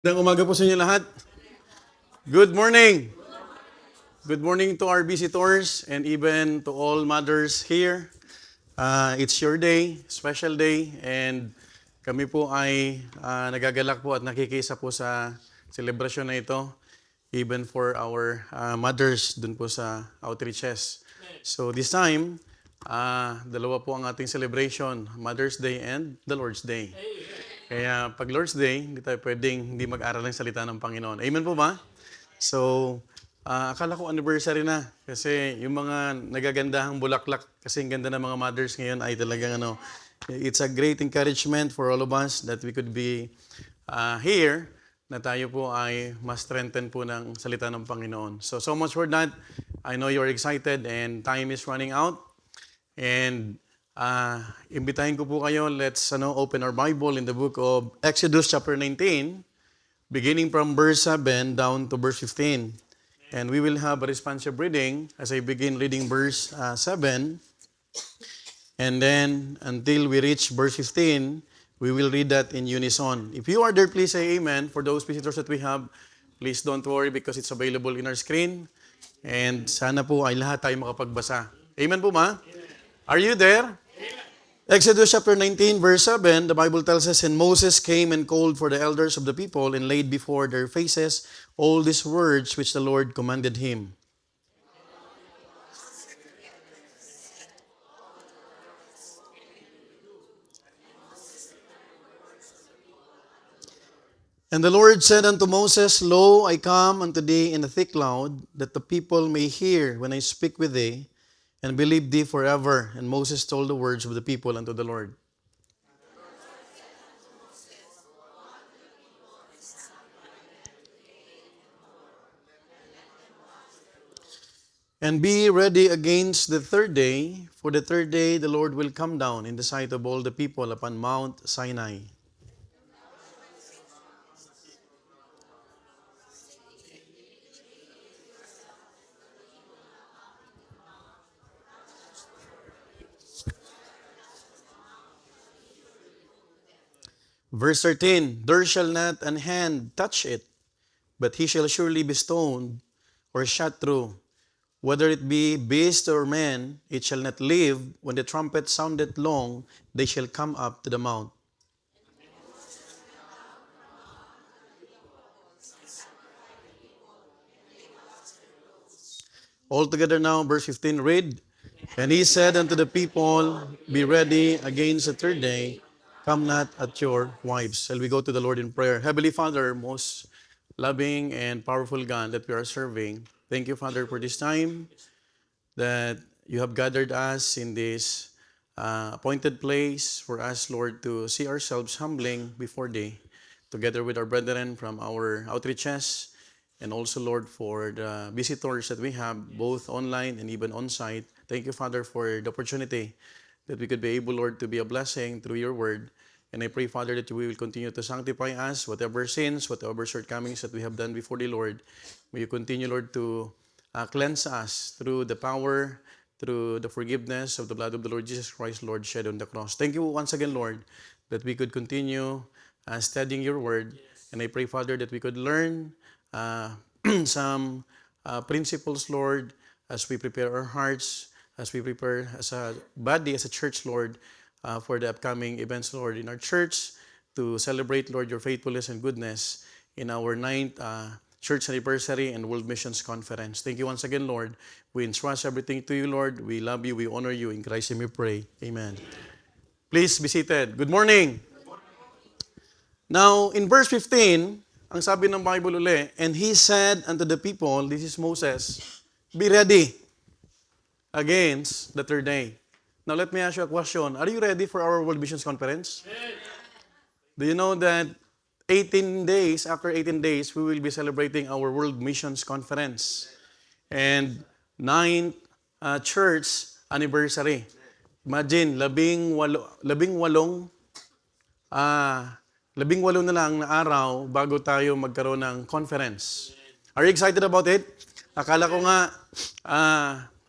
Magandang umaga po sa inyo lahat. Good morning. Good morning to our visitors and even to all mothers here. It's your day, special day, and kami po ay nagagalak po at nakikisa po sa selebrasyon na ito, even for our mothers dun po sa outreaches. So this time, dalawa po ang ating celebration, Mother's Day and the Lord's Day. Kaya pag Lord's Day, hindi tayo pwedeng hindi mag-aral ng salita ng Panginoon. Amen po ba? So, akala ko anniversary na kasi yung mga nagagandahang bulaklak kasi ang ganda ng mga mothers ngayon ay talagang it's a great encouragement for all of us that we could be here na tayo po ay mas strengthen po ng salita ng Panginoon. So much for that. I know you're excited and time is running out. And imbitahin ko po kayo, let's open our Bible in the book of Exodus chapter 19, beginning from verse 7 down to verse 15. And we will have a responsive reading as I begin reading verse 7. And then until we reach verse 15, we will read that in unison. If you are there, please say amen. For those visitors that we have, please don't worry because it's available in our screen. And sana po ay lahat tayo makapagbasa. Amen po ma? Are you there? Exodus chapter 19, verse 7, the Bible tells us, And Moses came and called for the elders of the people and laid before their faces all these words which the Lord commanded him. And the Lord said unto Moses, Lo, I come unto thee in a thick cloud, that the people may hear when I speak with thee, and believe thee forever. And Moses told the words of the people unto the Lord. And be ready against the third day, for the third day the Lord will come down in the sight of all the people upon Mount Sinai. Verse 13, There shall not an hand touch it, but he shall surely be stoned or shot through. Whether it be beast or man, it shall not live. When the trumpet soundeth long, they shall come up to the mount. Altogether now, verse 15, read. And he said unto the people, Be ready against the third day, come not at your wives. Shall we go to the Lord in prayer? Heavenly Father, most loving and powerful God that we are serving, thank you, Father, for this time that you have gathered us in this appointed place for us, Lord, to see ourselves humbling before thee, together with our brethren from our outreaches, and also, Lord, for the visitors that we have, both online and even on-site. Thank you, Father, for the opportunity that we could be able, Lord, to be a blessing through your word. And I pray, Father, that we will continue to sanctify us, whatever sins, whatever shortcomings that we have done before the Lord. May you continue, Lord, to cleanse us through the power, through the forgiveness of the blood of the Lord Jesus Christ, Lord, shed on the cross. Thank you once again, Lord, that we could continue studying your word. And I pray, Father, that we could learn some principles, Lord, as we prepare our hearts, as we prepare as a body, as a church, Lord, for the upcoming events, Lord, in our church to celebrate, Lord, your faithfulness and goodness in our 9th church anniversary and World Missions Conference. Thank you once again, Lord. We entrust everything to you, Lord. We love you. We honor you. In Christ's name we pray. Amen. Please be seated. Good morning. Now, in verse 15, ang sabi ng Bible uli, And he said unto the people, this is Moses, Be ready against the third day. Now, let me ask you a question. Are you ready for our World Missions Conference? Do you know that 18 days, after 18 days, we will be celebrating our World Missions Conference and 9th church anniversary. Imagine, labing walo na lang na araw bago tayo magkaroon ng conference. Are you excited about it? Akala ko nga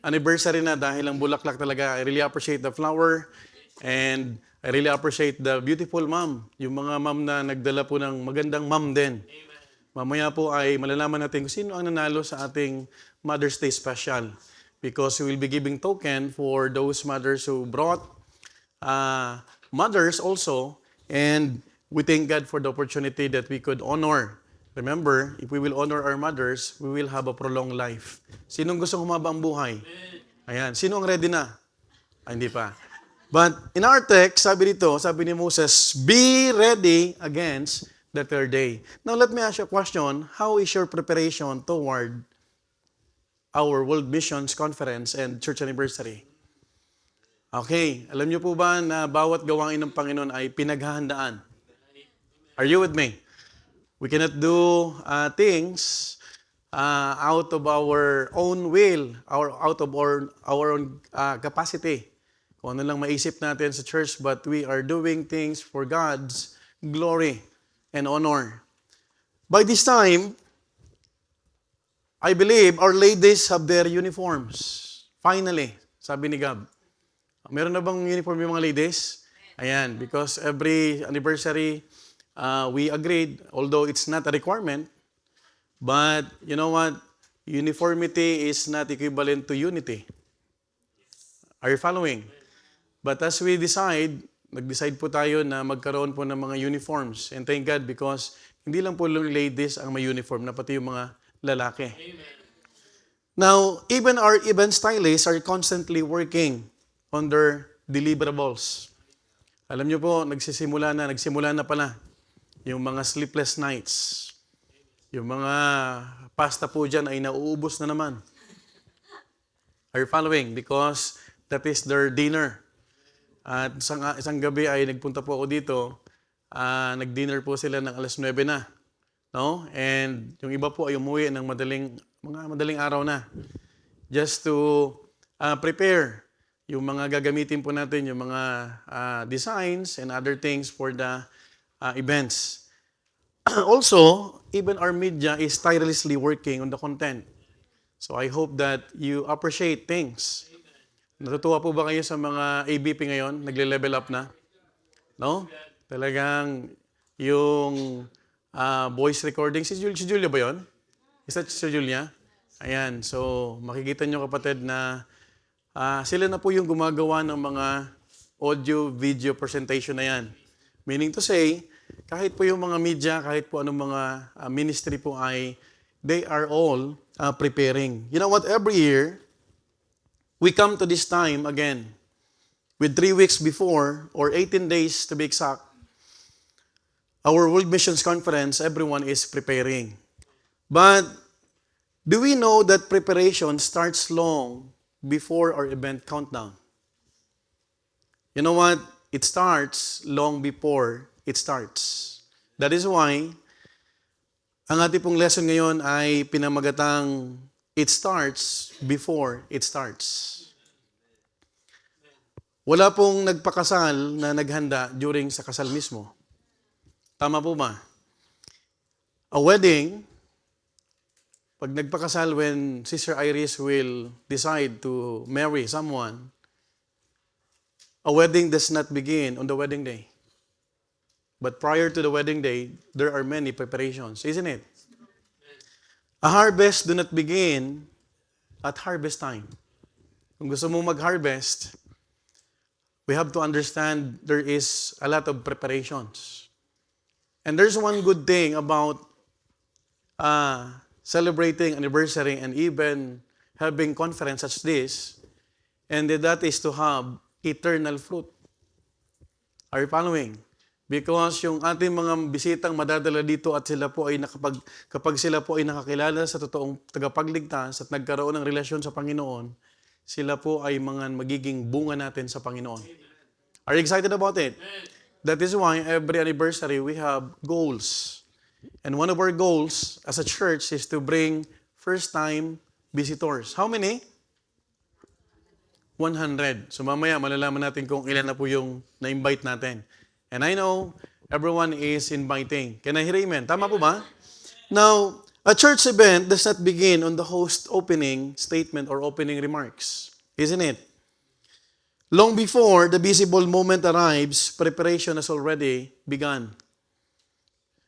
anniversary na dahil ang bulaklak talaga. I really appreciate the flower and I really appreciate the beautiful mom, yung mga mom na nagdala po ng magandang mom din. Mamaya po ay malalaman natin kung sino ang nanalo sa ating Mother's Day special. Because we will be giving token for those mothers who brought mothers also. And we thank God for the opportunity that we could honor. Remember, if we will honor our mothers, we will have a prolonged life. Sinong gustong humaba ang buhay? Ayan. Sino ang ready na? Hindi pa. But in our text, sabi dito, sabi ni Moses, be ready against the third day. Now, let me ask you a question. How is your preparation toward our World Missions Conference and Church Anniversary? Okay. Alam niyo po ba na bawat gawain ng Panginoon ay pinaghahandaan? Are you with me? We cannot do things out of our own will, or out of our own capacity. Kung ano lang maisip natin sa church, but we are doing things for God's glory and honor. By this time, I believe our ladies have their uniforms. Finally, sabi ni Gab. Meron na bang uniform yung mga ladies? Ayan, because every anniversary, we agreed, although it's not a requirement, but you know what? Uniformity is not equivalent to unity. Are you following? But as we nag-decide po tayo na magkaroon po ng mga uniforms. And thank God because hindi lang po yung ladies ang may uniform, na pati yung mga lalaki. Amen. Now, even our event stylists are constantly working on their deliverables. Alam niyo po, nagsimula na pala yung mga sleepless nights. Yung mga pasta po dyan ay nauubos na naman. Are you following? Because that is their dinner. At isang gabi ay nagpunta po ako dito, nag-dinner po sila ng 9:00 na. No? And yung iba po ay umuwi ng madaling araw na. Just to prepare yung mga gagamitin po natin, yung mga designs and other things for the events. Also, even our media is tirelessly working on the content. So I hope that you appreciate things. Natutuwa po ba kayo sa mga ABP ngayon? Nagle-level up na? No? Talagang yung voice recording. Si Julia ba yun? Is that si Julia? Ayan. So, makikita nyo kapatid na sila na po yung gumagawa ng mga audio-video presentation na yan. Meaning to say, kahit po yung mga media, kahit po anong mga ministry po ay, they are all preparing. You know what? Every year, we come to this time again with 3 weeks before, or 18 days to be exact, our World Missions Conference, everyone is preparing. But do we know that preparation starts long before our event countdown? You know what? It starts long before it starts. That is why, ang ating pong lesson ngayon ay pinamagatang it starts before it starts. Wala pong nagpakasal na naghanda during sa kasal mismo. Tama po ba? A wedding, pag nagpakasal when Sister Iris will decide to marry someone, a wedding does not begin on the wedding day. But prior to the wedding day, there are many preparations, isn't it? A harvest do not begin at harvest time. Kung gusto mo mag-harvest, we have to understand there is a lot of preparations. And there's one good thing about celebrating anniversary and even having conference such this, and that is to have eternal fruit. Are you following? Because yung ating mga bisitang madadala dito at sila po ay kapag sila po ay nakakilala sa totoong tagapagligtas at nagkaroon ng relasyon sa Panginoon, sila po ay mga magiging bunga natin sa Panginoon. Are you excited about it? That is why every anniversary we have goals. And one of our goals as a church is to bring first-time visitors. How many? 100. So mamaya malalaman natin kung ilan na po yung na-invite natin. And I know everyone is inviting. Can I hear amen? Tama po ba? Now, a church event does not begin on the host opening statement or opening remarks. Isn't it? Long before the visible moment arrives, preparation has already begun.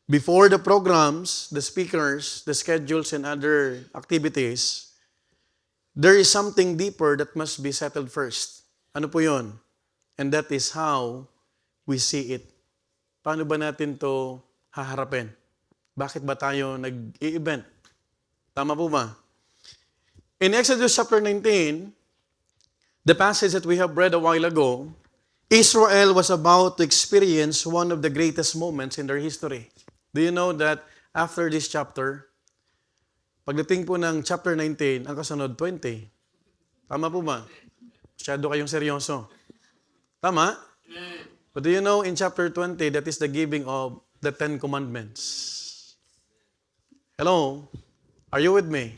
Before the programs, the speakers, the schedules, and other activities, there is something deeper that must be settled first. Ano po yun? And that is how we see it. Paano ba natin to haharapin? Bakit ba tayo nag-i-event? Tama po ba? In Exodus chapter 19, the passage that we have read a while ago, Israel was about to experience one of the greatest moments in their history. Do you know that after this chapter, pagdating po ng chapter 19, ang kasunod 20. Tama po ba? Masyado kayong seryoso. Tama? But do you know in chapter 20, that is the giving of the 10 Commandments. Hello? Are you with me?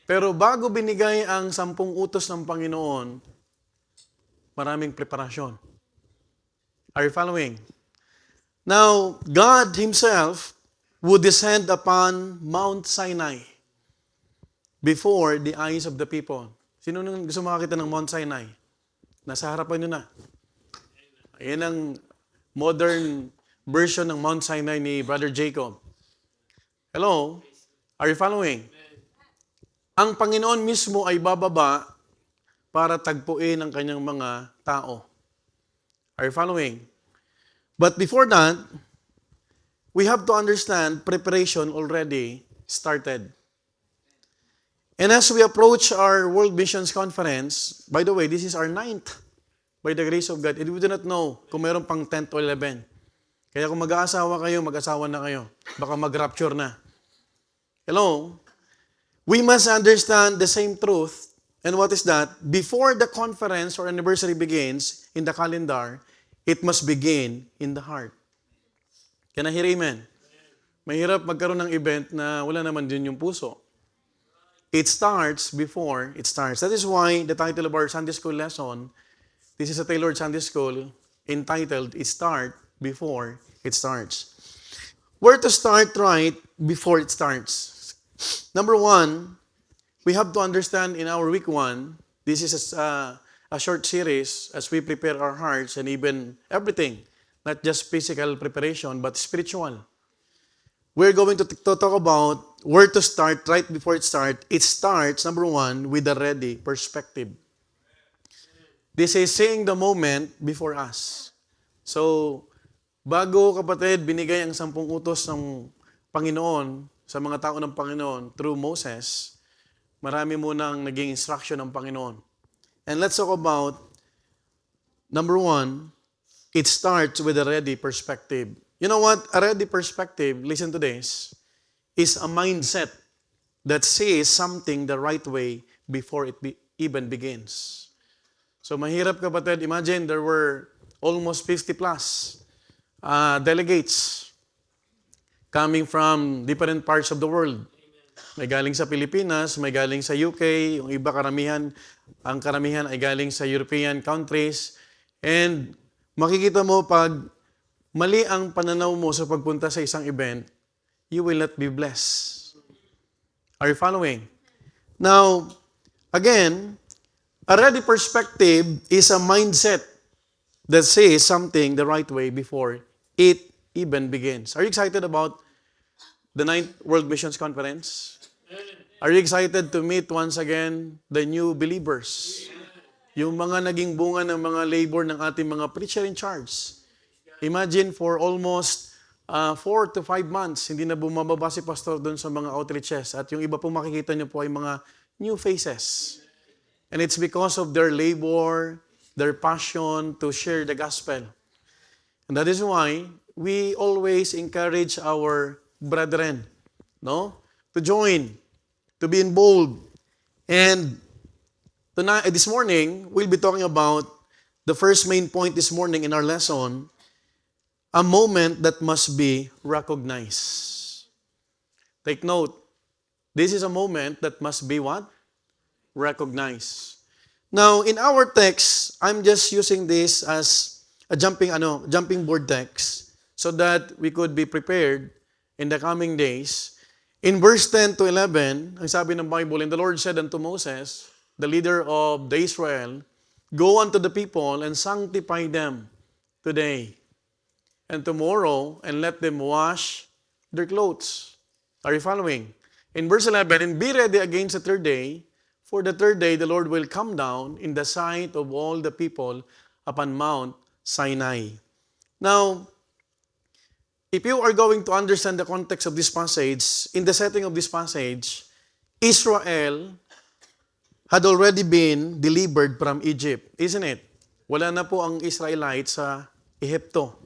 Pero bago binigay ang 10 utos ng Panginoon, maraming preparasyon. Are you following? Now, God Himself would descend upon Mount Sinai before the eyes of the people. Sino nang gusto makakita ng Mount Sinai? Nasa harapan nyo na. Ayan ang modern version ng Mount Sinai ni Brother Jacob. Hello? Are you following? Ang Panginoon mismo ay bababa para tagpuin ang kanyang mga tao. Are you following? But before that, we have to understand preparation already started. And as we approach our World Missions Conference, by the way, this is our 9th by the grace of God. And we do not know kung mayroon pang 10th o 11. Kaya kung mag-aasawa kayo, mag-asawa na kayo. Baka mag-rapture na. Hello? We must understand the same truth. And what is that? Before the conference or anniversary begins in the calendar, it must begin in the heart. Can I hear amen? Mahirap magkaroon ng event na wala naman din yung puso. It starts before it starts. That is why the title of our Sunday school lesson, this is a tailored Sunday school entitled, It Start Before It Starts. Where to start right before it starts? Number one, we have to understand in our week 1, this is a short series as we prepare our hearts and even everything, not just physical preparation, but spiritual. We're going to talk about where to start right before it starts. It starts, number 1, with a ready perspective. This is seeing the moment before us. So, bago kapatid, binigay ang 10 utos ng Panginoon sa mga tao ng Panginoon through Moses, marami munang naging instruction ng Panginoon. And let's talk about, number 1, it starts with a ready perspective. You know what? A ready perspective, listen to this, is a mindset that sees something the right way before it even begins. So mahirap kapatid, imagine there were almost 50 plus delegates coming from different parts of the world. May galing sa Pilipinas, may galing sa UK, yung iba ang karamihan ay galing sa European countries. And makikita mo pag mali ang pananaw mo sa pagpunta sa isang event, you will not be blessed. Are you following? Now, again, a ready perspective is a mindset that says something the right way before it even begins. Are you excited about the 9th World Missions Conference? Are you excited to meet once again the new believers? Yung mga naging bunga ng mga labor ng ating mga preacher in charge. Imagine for almost 4 to 5 months, hindi na bumababa si pastor doon sa mga outreaches. At yung iba po makikita niyo po ay mga new faces. And it's because of their labor, their passion to share the gospel. And that is why we always encourage our brethren, to join, to be involved. And tonight, this morning, we'll be talking about the first main point this morning in our lesson, a moment that must be recognized. Take note, this is a moment that must be what? Recognized. Now, in our text, I'm just using this as a jumping board text so that we could be prepared in the coming days. In verse 10 to 11, ang sabi ng Bible, and the Lord said unto Moses, the leader of the Israel, Go unto the people and sanctify them today and tomorrow, and let them wash their clothes. Are you following? In verse 11, and be ready against the third day, for the third day the Lord will come down in the sight of all the people upon Mount Sinai. Now, if you are going to understand the context of this passage, in the setting of this passage, Israel had already been delivered from Egypt, isn't it? Wala na po ang Israelites sa Ehipto.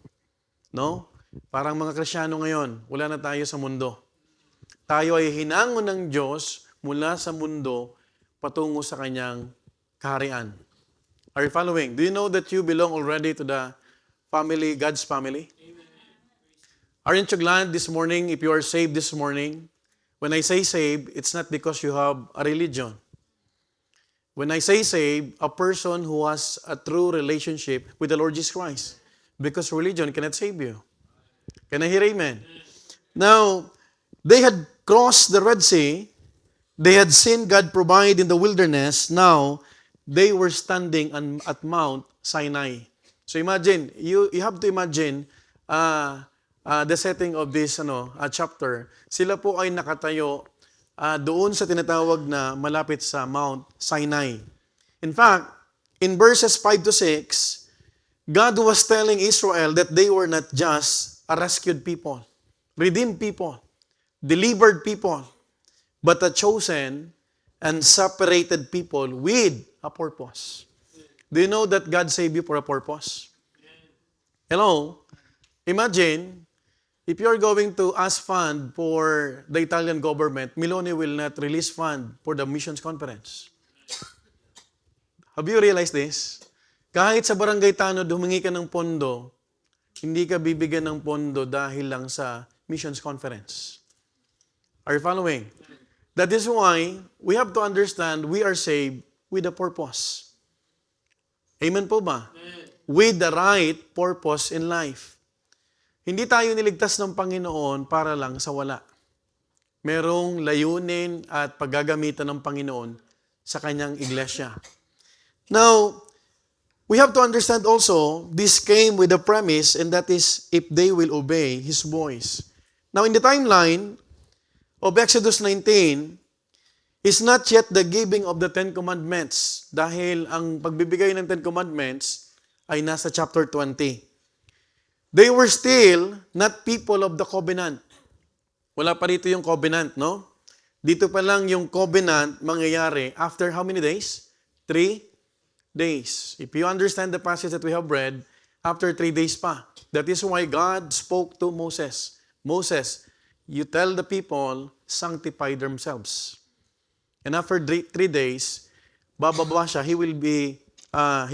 No? Parang mga Kristyano ngayon, wala na tayo sa mundo. Tayo ay hinangon ng Diyos mula sa mundo patungo sa kanyang kaharian. Are you following? Do you know that you belong already to the family, God's family? Aren't you glad this morning if you are saved this morning? When I say saved, it's not because you have a religion. When I say saved, a person who has a true relationship with the Lord Jesus Christ. Because religion cannot save you. Can I hear amen? Now, they had crossed the Red Sea. They had seen God provide in the wilderness. Now, they were standing at Mount Sinai. So imagine, you have to imagine the setting of this chapter. Sila po ay nakatayo doon sa tinatawag na malapit sa Mount Sinai. In fact, in verses 5 to 6, God was telling Israel that they were not just a rescued people, redeemed people, delivered people, but a chosen and separated people with a purpose. Do you know that God saved you for a purpose? Hello? Imagine, if you are going to ask fund for the Italian government, Meloni will not release fund for the missions conference. Have you realized this? Kahit sa barangay tanod, humingi ka ng pondo, hindi ka bibigyan ng pondo dahil lang sa missions conference. Are you following? That is why we have to understand we are saved with a purpose. Amen po ba? Amen. With the right purpose in life. Hindi tayo niligtas ng Panginoon para lang sa wala. Merong layunin at paggagamitan ng Panginoon sa kanyang iglesia. Now, we have to understand also, this came with a premise, and that is, if they will obey His voice. Now, in the timeline of Exodus 19, is not yet the giving of the Ten Commandments, dahil ang pagbibigay ng Ten Commandments ay nasa chapter 20. They were still not people of the covenant. Wala pa rito yung covenant, no? Dito pa lang yung covenant mangyayari after how many days? 3 days. If you understand the passage that we have read, after 3 days pa. That is why God spoke to Moses. Moses, you tell the people, sanctify themselves. And after 3 days, bababa siya, he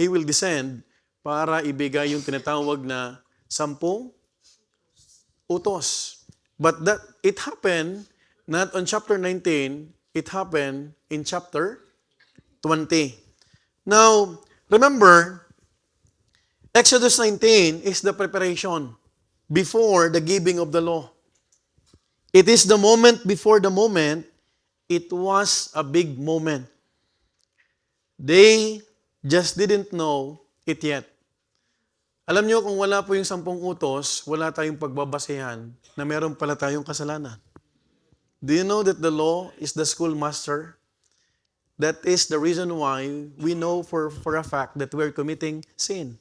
will descend para ibigay yung tinatawag na 10 utos. But that it happened not on chapter 19, it happened in chapter 20. Now, remember, Exodus 19 is the preparation before the giving of the law. It is the moment before the moment. It was a big moment. They just didn't know it yet. Alam niyo, kung wala po yung 10 utos, wala tayong pagbabasehan na meron pala tayong kasalanan. Do you know that the law is the schoolmaster? That is the reason why we know for a fact that we're committing sin.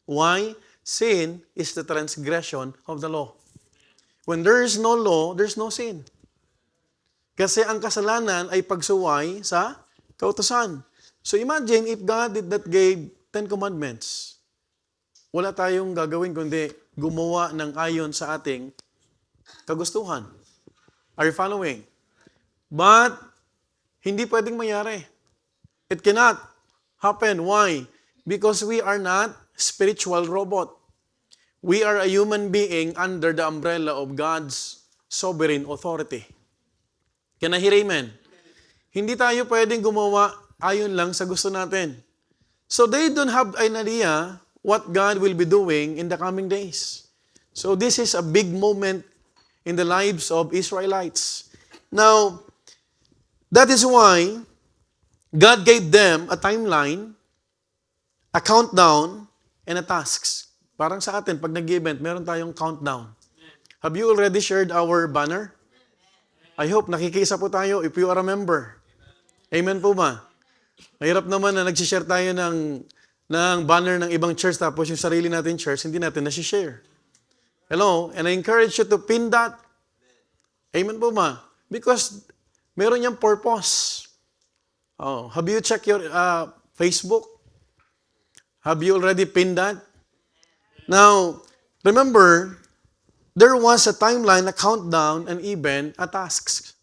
Why? Sin is the transgression of the law. When there is no law, there's no sin. Kasi ang kasalanan ay pagsuway sa kautusan. So imagine if God did not give 10 commandments. Wala tayong gagawin kundi gumawa ng ayon sa ating kagustuhan. Are you following? But hindi pwedeng mayari. It cannot happen. Why? Because we are not spiritual robot. We are a human being under the umbrella of God's sovereign authority. Can I hear amen? Hindi tayo pwedeng gumawa ayon lang sa gusto natin. So they don't have an idea what God will be doing in the coming days. So this is a big moment in the lives of Israelites. Now, that is why God gave them a timeline a countdown, and a tasks. Parang sa atin, pag nag-event, meron tayong countdown. Have you already shared our banner? I hope nakikisa po tayo if you are a member. Amen po ba? Mahirap naman na nagsishare tayo ng banner ng ibang church tapos yung sarili natin church, hindi natin nasishare. Hello? And I encourage you to pin that. Amen po ba? Because meron niyang purpose. Oh, have you checked your Facebook? Have you already pinned that? Now, remember, there was a timeline, a countdown, and even a tasks.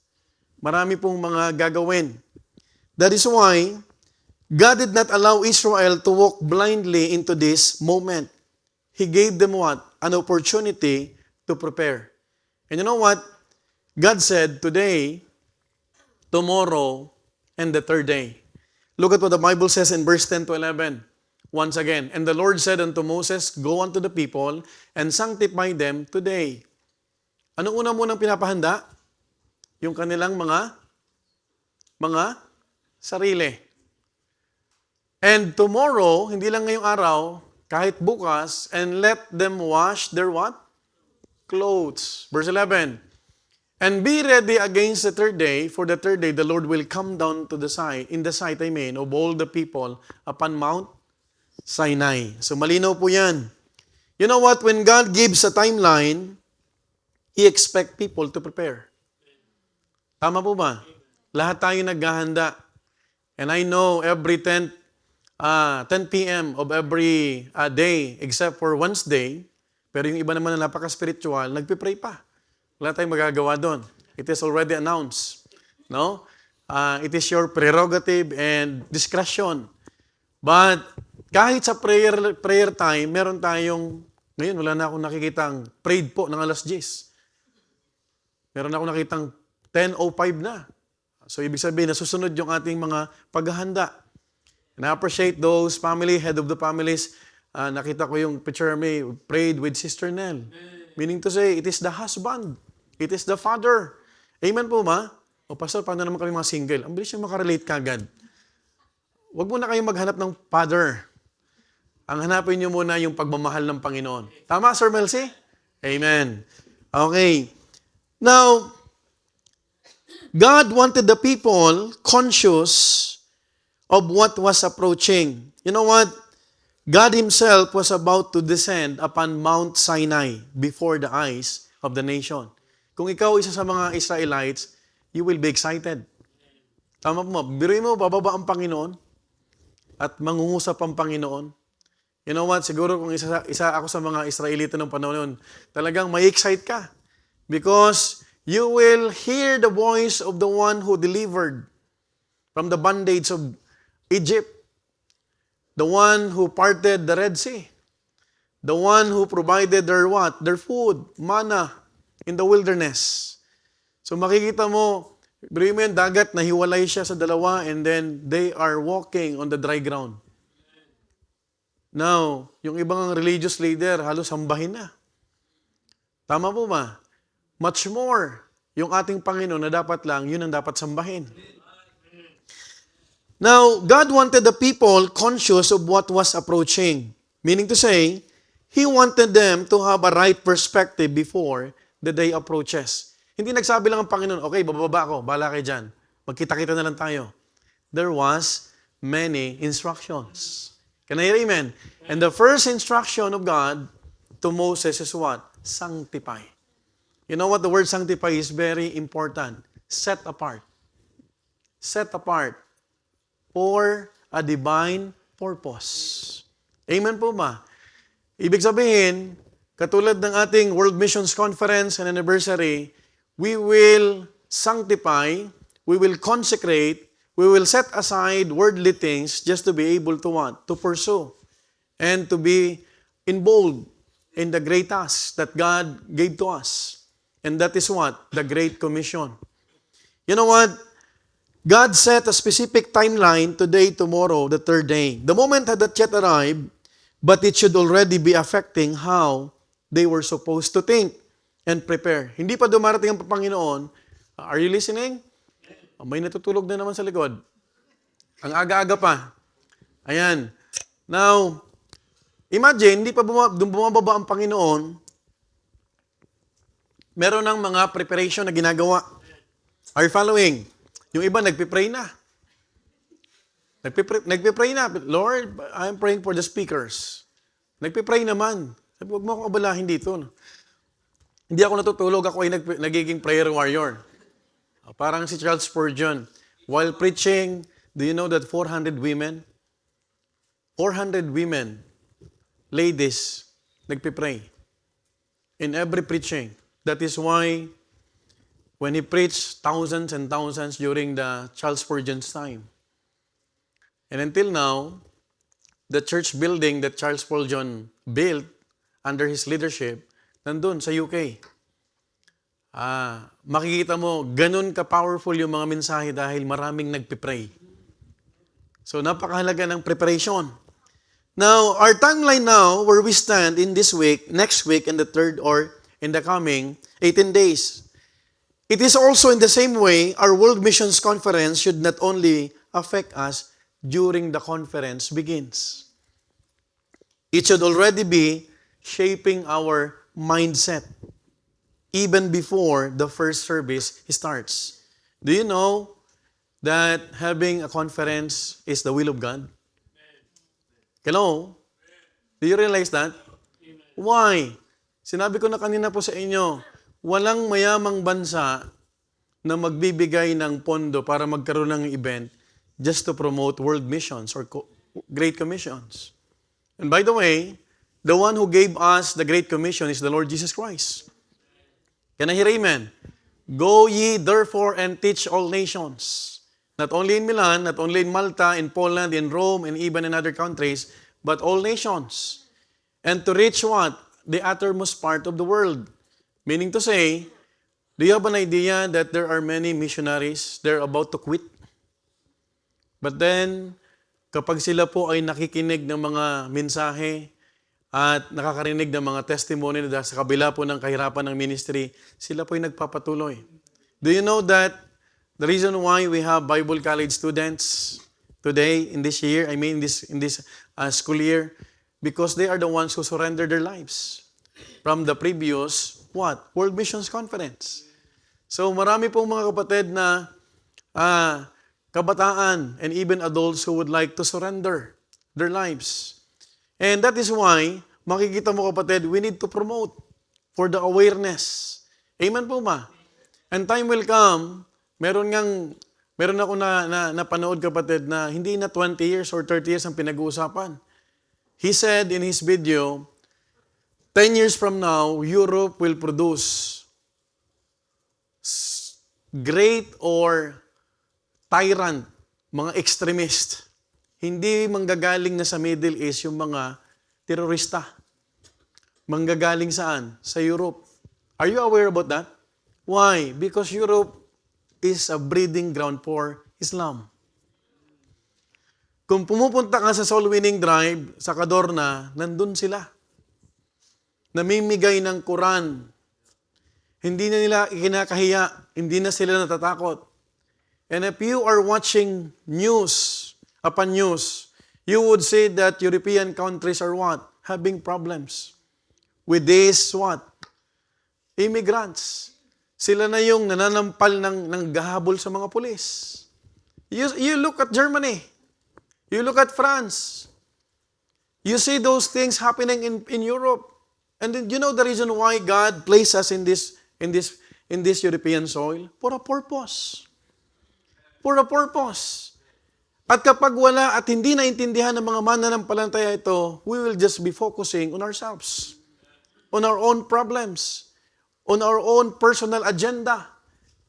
Marami pong mga gagawin. That is why God did not allow Israel to walk blindly into this moment. He gave them what? An opportunity to prepare. And you know what? God said, today, tomorrow, and the third day. Look at what the Bible says in verse 10 to 11. Once again, and the Lord said unto Moses, go unto the people and sanctify them today. Ano una munang pinapahanda? Yung kanilang mga sarili. And tomorrow, hindi lang ngayong araw, kahit bukas, and let them wash their what? Clothes. Verse 11. And be ready against the third day, for the third day the Lord will come down to the sight, in the sight, of all the people upon Mount Sinai. So malinaw po yan. You know what? When God gives a timeline, He expects people to prepare. Tama po ba? Lahat tayo naghahanda. And I know every 10 p.m. of every day, except for Wednesday, pero yung iba naman na napaka-spiritual, nagpipray pa. Wala tayong magagawa doon. It is already announced. No? It is your prerogative and discretion. But kahit sa prayer time, meron tayong, ngayon wala na akong nakikitang prayed po ng alas 10. Meron akong nakitang 10:05 na. So ibig sabihin, nasusunod yung ating mga paghahanda. And I appreciate those family, head of the families. Nakita ko yung picture may prayed with Sister Nell. Meaning to say, it is the husband. It is the father. Amen po ma? O pastor, paano naman kami mga single? Ang bilis yung makarelate kagad. Huwag muna kayong maghanap ng father. Ang hanapin nyo muna yung pagmamahal ng Panginoon. Tama, Sir Melcy? Amen. Okay. Now, God wanted the people conscious of what was approaching. You know what? God Himself was about to descend upon Mount Sinai before the eyes of the nation. Kung ikaw isa sa mga Israelites, you will be excited. Tama po mo. Biruin mo, bababa ang Panginoon at mangungusap ang Panginoon. You know what? Siguro kung isa ako sa mga Israelita ng panahon noon, talagang may excite ka. Because you will hear the voice of the one who delivered from the bondage of Egypt. The one who parted the Red Sea. The one who provided their what? Their food, manna in the wilderness. So makikita mo, bring mo yung dagat, nahiwalay siya sa dalawa and then they are walking on the dry ground. Now, yung ibang religious leader, halos sambahin na. Tama po ba? Much more, yung ating Panginoon na dapat lang, yun ang dapat sambahin. Now, God wanted the people conscious of what was approaching. Meaning to say, He wanted them to have a right perspective before the day approaches. Hindi nagsabi lang ang Panginoon, okay, bababa ako, bahala kayo dyan. Magkita-kita na lang tayo. There was many instructions. Can I hear amen? And the first instruction of God to Moses is what? Sanctify. You know what? The word sanctify is very important. Set apart. Set apart for a divine purpose. Amen po ba? Ibig sabihin, katulad ng ating World Missions Conference and Anniversary, we will sanctify, we will consecrate, we will set aside worldly things just to be able to what? To pursue and to be involved in the great task that God gave to us. And that is what? The Great Commission. You know what? God set a specific timeline, today, tomorrow, the third day. The moment had not yet arrived, but it should already be affecting how they were supposed to think and prepare. Hindi pa dumarating ang Panginoon. Are you listening? May natutulog na naman sa likod. Ang aga-aga pa. Ayan. Now, imagine, hindi pa bumababa ang Panginoon, meron ng mga preparation na ginagawa. Are you following? Yung iba, nagpipray na. Nagpipray na. Lord, I'm praying for the speakers. Nagpipray naman. Sabi, huwag mo akong abalahin dito. Hindi ako natutulog, ako ay nagiging prayer warrior. Parang si Charles Spurgeon. While preaching, do you know that 400 women, ladies, nagpipray. In every preaching. That is why, when he preached thousands and thousands during the Charles Spurgeon's time. And until now, the church building that Charles Spurgeon built under his leadership, nandun sa UK. Makikita mo, ganun ka-powerful yung mga mensahe dahil maraming nagpipray. So, napakahalaga ng preparation. Now, our timeline now, where we stand in this week, next week, and the third or in the coming 18 days. It is also in the same way, our World Missions Conference should not only affect us during the conference begins. It should already be shaping our mindset even before the first service starts. Do you know that having a conference is the will of God? Hello? Do you realize that? Why? Sinabi ko na kanina po sa inyo, walang mayamang bansa na magbibigay ng pondo para magkaroon ng event just to promote world missions or great commissions. And by the way, the one who gave us the Great Commission is the Lord Jesus Christ. Can I hear amen? Go ye therefore and teach all nations. Not only in Milan, not only in Malta, in Poland, in Rome, and even in other countries, but all nations. And to reach what? The uttermost part of the world. Meaning to say, do you have an idea that there are many missionaries, they're about to quit? But then, kapag sila po ay nakikinig ng mga mensahe at nakakarinig ng mga testimony na sa kabila po ng kahirapan ng ministry, sila po ay nagpapatuloy. Do you know that the reason why we have Bible college students today in this year, in this school year, because they are the ones who surrender their lives from the previous, World Missions Conference. So marami pong mga kapatid na kabataan and even adults who would like to surrender their lives. And that is why, makikita mo kapatid, we need to promote for the awareness. Amen po ba? And time will come, meron ako na napanood kapatid na hindi na 20 years or 30 years ang pinag-uusapan. He said in his video, 10 years from now, Europe will produce great or tyrant, mga extremist. Hindi manggagaling na sa Middle East yung mga terorista. Manggagaling saan? Sa Europe. Are you aware about that? Why? Because Europe is a breeding ground for Islam. Kung pumupunta ka sa Soul Winning Drive, sa Cadorna, nandun sila. Namimigay ng Quran. Hindi na nila ikinakahiya. Hindi na sila natatakot. And if you are watching news, upon news, you would say that European countries are what? Having problems with these what? Immigrants. Sila na yung nananampal ng gahabol sa mga pulis. You look at Germany. You look at France. You see those things happening in Europe. And then you know the reason why God placed us in this European soil? For a purpose. For a purpose. At kapag wala at hindi naintindihan ng mga mananampalataya ito, we will just be focusing on ourselves, on our own problems, on our own personal agenda.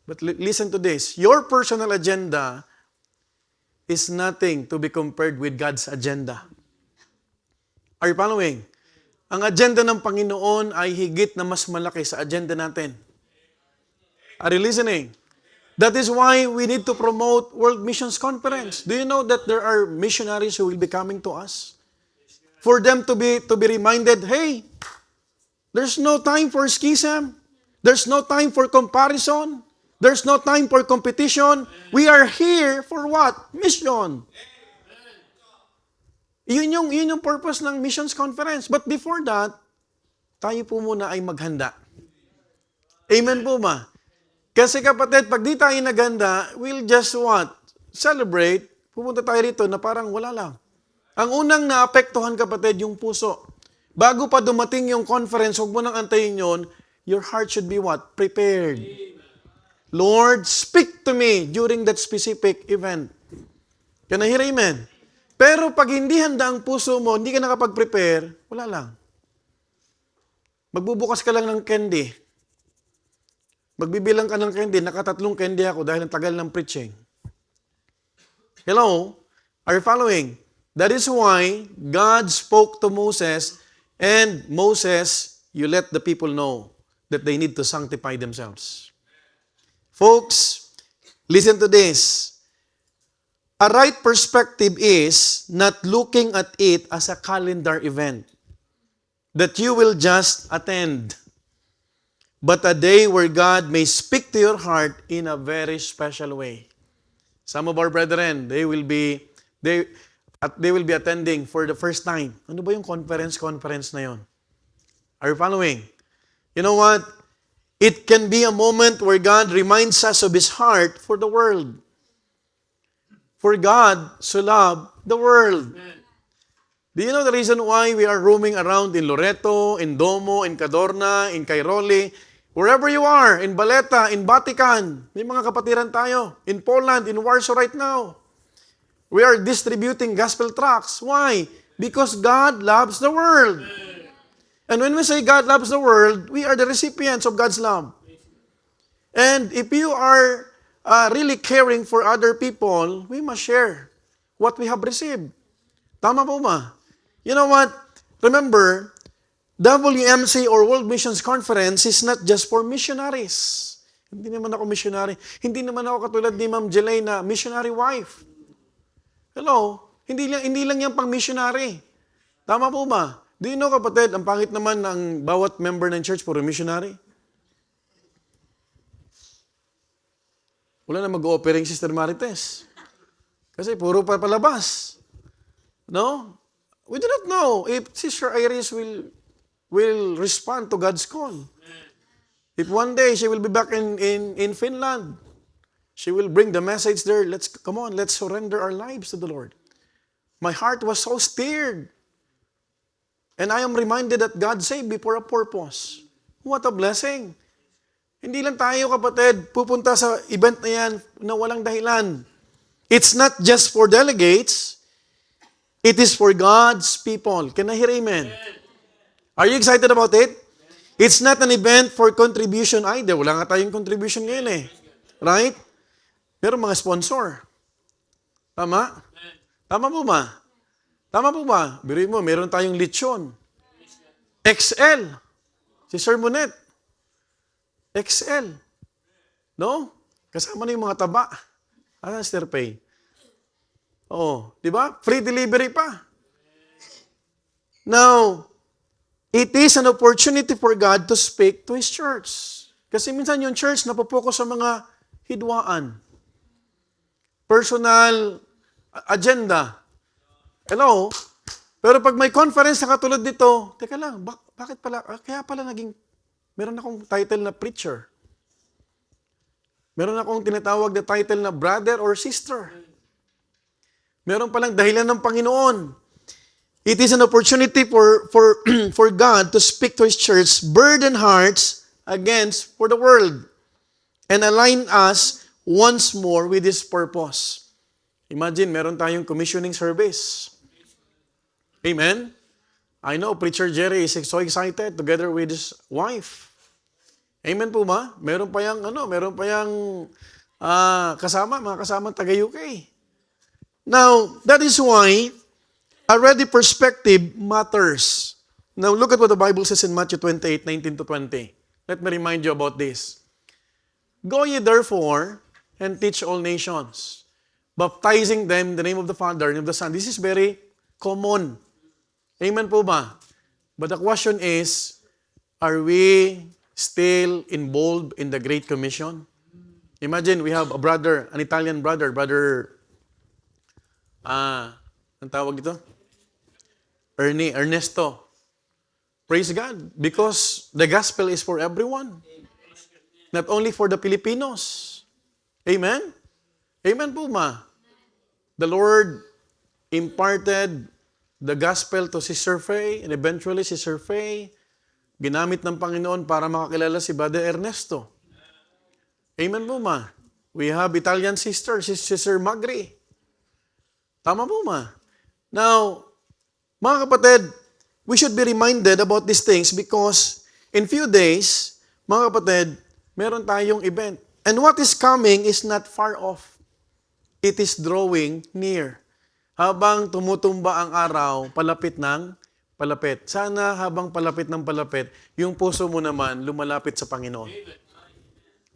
But listen to this. Your personal agenda is nothing to be compared with God's agenda. Are you following? Ang agenda ng Panginoon ay higit na mas malaki sa agenda natin. Are you listening? That is why we need to promote World Missions Conference. Do you know that there are missionaries who will be coming to us? For them to be reminded, hey, there's no time for schism. There's no time for comparison. There's no time for competition. We are here for what? Mission. Yun yung purpose ng missions conference. But before that, tayo po muna ay maghanda. Amen po ba? Kasi kapatid, pag di tayo naghanda, we'll just what? Celebrate. Pumunta tayo rito na parang wala lang. Ang unang naapektuhan, kapatid, yung puso. Bago pa dumating yung conference, huwag mo nang antayin yun, your heart should be what? Prepared. Lord, speak to me during that specific event. Can I hear amen? Pero pag hindi handa ang puso mo, hindi ka nakapag-prepare, wala lang. Magbubukas ka lang ng candy. Magbibilang ka ng candy, nakatatlong candy ako dahil ang tagal ng preaching. Hello? Are you following? That is why God spoke to Moses, and Moses, you let the people know that they need to sanctify themselves. Folks, listen to this. A right perspective is not looking at it as a calendar event that you will just attend, but a day where God may speak to your heart in a very special way. Some of our brethren, they will be attending for the first time. Ano ba yung conference na yon? Are you following? You know what? It can be a moment where God reminds us of His heart for the world. For God so loved the world. Do you know the reason why we are roaming around in Loreto, in Domo, in Cadorna, in Cairoli, wherever you are, in Baleta, in Vatican, may mga kapatiran tayo, in Poland, in Warsaw right now. We are distributing gospel tracts. Why? Because God loves the world. And when we say God loves the world, we are the recipients of God's love. And if you are really caring for other people, we must share what we have received. Tama po ba? You know what? Remember, WMC or World Missions Conference is not just for missionaries. Hindi naman ako missionary. Hindi naman ako katulad ni Ma'am Jelay na missionary wife. Hello? Hindi lang yan pang missionary. Tama po ba? Do you know, kapatid, ang pangit naman ng bawat member ng church for a missionary? Wala na mag-o-offering Sister Marites. Kasi puro pa palabas. No? We do not know if Sister Iris will respond to God's call. If one day she will be back in Finland, she will bring the message there, let's surrender our lives to the Lord. My heart was so stirred. And I am reminded that God saved me for a purpose. What a blessing. Hindi lang tayo, kapatid, pupunta sa event na yan na walang dahilan. It's not just for delegates. It is for God's people. Can I hear amen? Are you excited about it? It's not an event for contribution either. Wala nga tayong contribution ngayon eh. Right? Meron mga sponsor. Tama? Tama po ba? Tama po ba? Biruin mo, meron tayong lechon. XL. Si Sir Monet. XL. No? Kasama na yung mga taba. Ano, Sir Pay? Oo. Di ba? Free delivery pa. Now, it is an opportunity for God to speak to His church. Kasi minsan yung church napopokus sa mga hidwaan. Personal agenda. Hello? Pero pag may conference na katulad dito, teka lang, bakit pala, kaya pala meron akong title na preacher. Meron akong tinatawag na title na brother or sister. Meron palang dahilan ng Panginoon. It is an opportunity for God to speak to His church, burden hearts for the world, and align us once more with His purpose. Imagine, meron tayong commissioning service. Amen? I know Preacher Jerry is so excited together with his wife. Amen po ba? Meron pa yang mga kasama taga-UK. Now, that is why a ready perspective matters. Now, look at what the Bible says in Matthew 28:19-20. Let me remind you about this. Go ye therefore and teach all nations, baptizing them in the name of the Father and of the Son. This is very common. Amen po ba? But the question is, are we still involved in the Great Commission? Imagine we have a brother, an Italian brother, ang tawag dito? Ernesto. Praise God. Because the gospel is for everyone. Not only for the Filipinos. Amen? Amen po ma. The Lord imparted the gospel to Sister Faye, and eventually Sister Faye ginamit ng Panginoon para makakilala si Brother Ernesto. Amen po ma. We have Italian sister, Sister Magri. Tama po ma. Now, mga kapatid, we should be reminded about these things because in few days, mga kapatid, meron tayong event. And what is coming is not far off. It is drawing near. Habang tumutumba ang araw, palapit ng palapit. Sana habang palapit ng palapit, yung puso mo naman lumalapit sa Panginoon.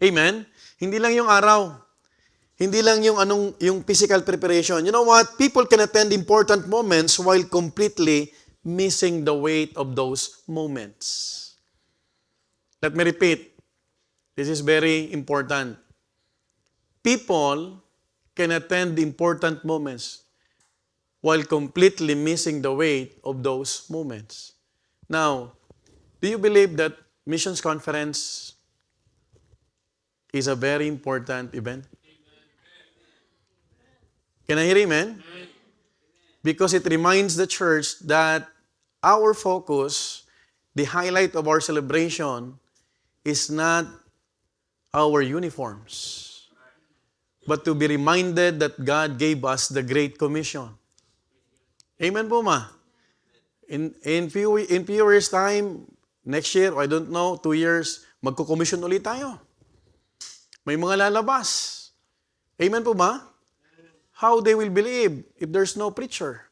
Amen? Hindi lang yung araw. Hindi lang yung physical preparation. You know what? People can attend important moments while completely missing the weight of those moments. Let me repeat. This is very important. People can attend important moments while completely missing the weight of those moments. Now, do you believe that missions conference is a very important event? Can I hear amen? Because it reminds the church that our focus, the highlight of our celebration, is not our uniforms, but to be reminded that God gave us the Great Commission. Amen po ma. In few years time, next year, I don't know, 2 years, magko-commission ulit tayo. May mga lalabas. Amen po ma? How they will believe if there's no preacher?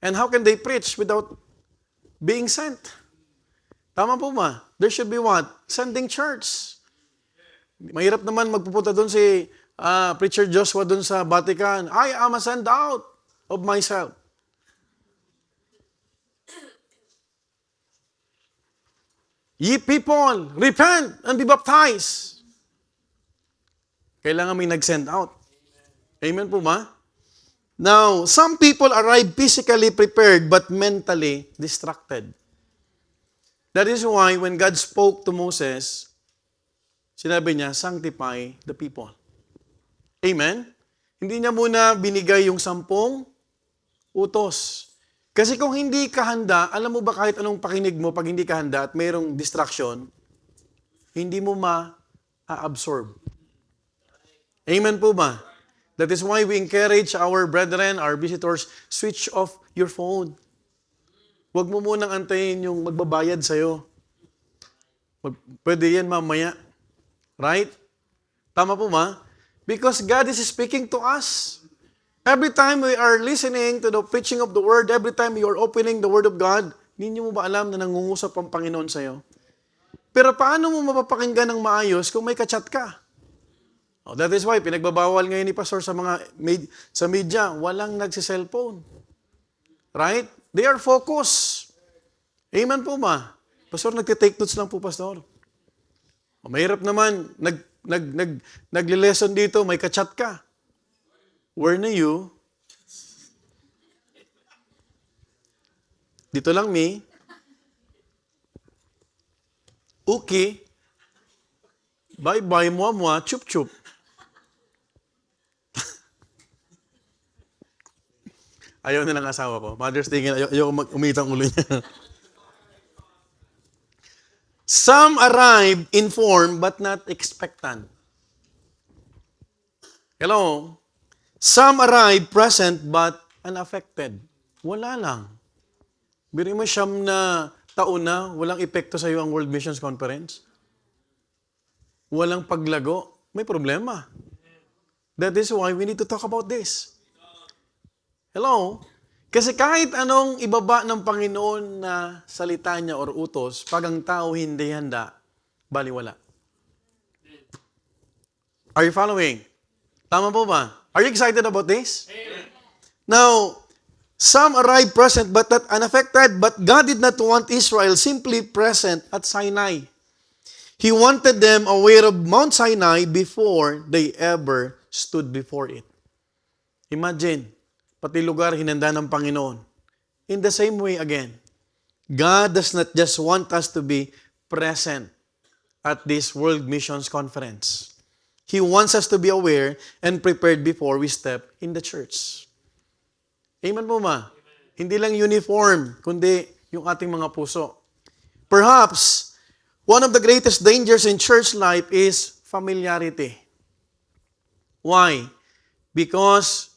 And how can they preach without being sent? Tama po ma? There should be what? Sending church. Mahirap naman magpupunta doon si Preacher Joshua doon sa Vatican. I am a send out of myself. Ye people, repent and be baptized. Kailangan may nag-send out. Amen po ma? Now, some people arrive physically prepared but mentally distracted. That is why when God spoke to Moses, sinabi niya, sanctify the people. Amen? Hindi niya muna binigay yung 10 utos. Kasi kung hindi ka handa, alam mo ba kahit anong pakinig mo, pag hindi ka handa at mayroong distraction, hindi mo ma-absorb. Amen po ba? That is why we encourage our brethren, our visitors, switch off your phone. Huwag mo munang antayin yung magbabayad sa'yo. Pwede yan mamaya. Right? Tama po ma? Because God is speaking to us. Every time we are listening to the preaching of the Word, every time you are opening the Word of God, hindi mo ba alam na nangungusap ang Panginoon sa'yo? Pero paano mo mapapakinggan ng maayos kung may kachat ka? Oh, that is why, pinagbabawal ngayon ni Pastor sa media, walang nagsi-cellphone. Right? They are focused. Amen po ba? Pastor, nagtitake notes lang po, Pastor. Oh, mahirap naman, nagle-lesson dito, may kachat ka. Where na you? Dito lang me. Okay. Bye-bye, mua-mua, chup-chup. Ayaw na lang asawa ko. Mother's Day, ayaw umitang ulo niya. Some arrive informed but not expectant. Hello? Some arrive present but unaffected. Wala lang. Biro mo siyam na taon na, walang epekto sa iyo ang World Missions Conference. Walang paglago. May problema. That is why we need to talk about this. Hello? Kasi kahit anong ibaba ng Panginoon na salita niya or utos, pag ang tao hindi handa, baliwala. Are you following? Tama po ba? Are you excited about this? Amen. Now, some arrived present but not unaffected, but God did not want Israel simply present at Sinai. He wanted them aware of Mount Sinai before they ever stood before it. Imagine, pati lugar hinanda ng Panginoon. In the same way again, God does not just want us to be present at this World Missions Conference. He wants us to be aware and prepared before we step in the church. Amen po ma? Hindi lang uniform, kundi yung ating mga puso. Perhaps, one of the greatest dangers in church life is familiarity. Why? Because